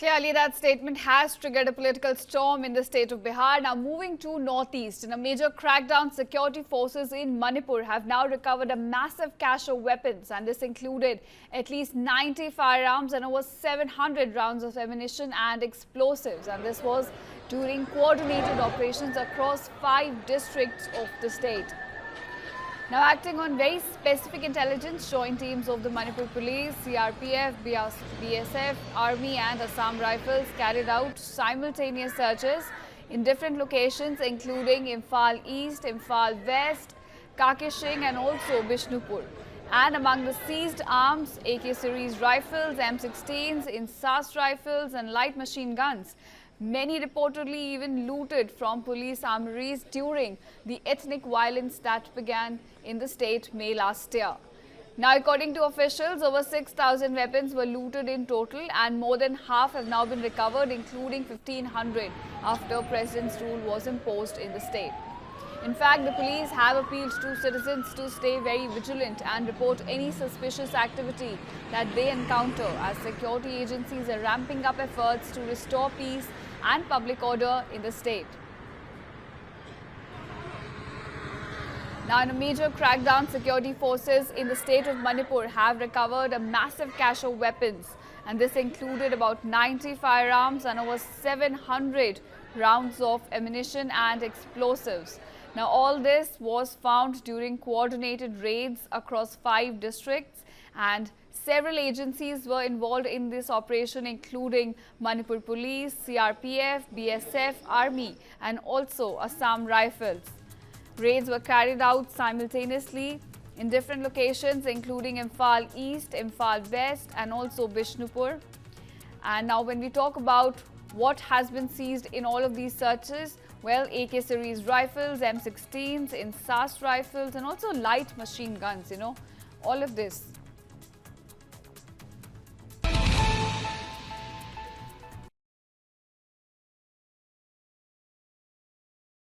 Clearly, that statement has triggered a political storm in the state of Bihar. Now, moving to northeast, in a major crackdown, security forces in Manipur have now recovered a massive cache of weapons, and this included at least 90 firearms and over 700 rounds of ammunition and explosives. And this was during coordinated operations across 5 districts of the state. Now, acting on very specific intelligence, joint teams of the Manipur Police, CRPF, BSF, Army and Assam Rifles carried out simultaneous searches in different locations including Imphal East, Imphal West, Kakeshing and also Bishnupur. And among the seized arms, AK series rifles, M16s, Insas rifles and light machine guns. Many reportedly even looted from police armories during the ethnic violence that began in the state May last year. Now, according to officials, over 6,000 weapons were looted in total and more than half have now been recovered, including 1,500 after President's rule was imposed in the state. In fact, the police have appealed to citizens to stay very vigilant and report any suspicious activity that they encounter, as security agencies are ramping up efforts to restore peace and public order in the state. Now, in a major crackdown, security forces in the state of Manipur have recovered a massive cache of weapons, and this included about 90 firearms and over 700 rounds of ammunition and explosives. Now, all this was found during coordinated raids across 5 districts, and several agencies were involved in this operation, including Manipur Police, CRPF, BSF, Army and also Assam Rifles. Raids were carried out simultaneously in different locations, including Imphal East, Imphal West and also Bishnupur. And now, when we talk about what has been seized in all of these searches, well, AK series rifles, M16s, Insas rifles and also light machine guns, all of this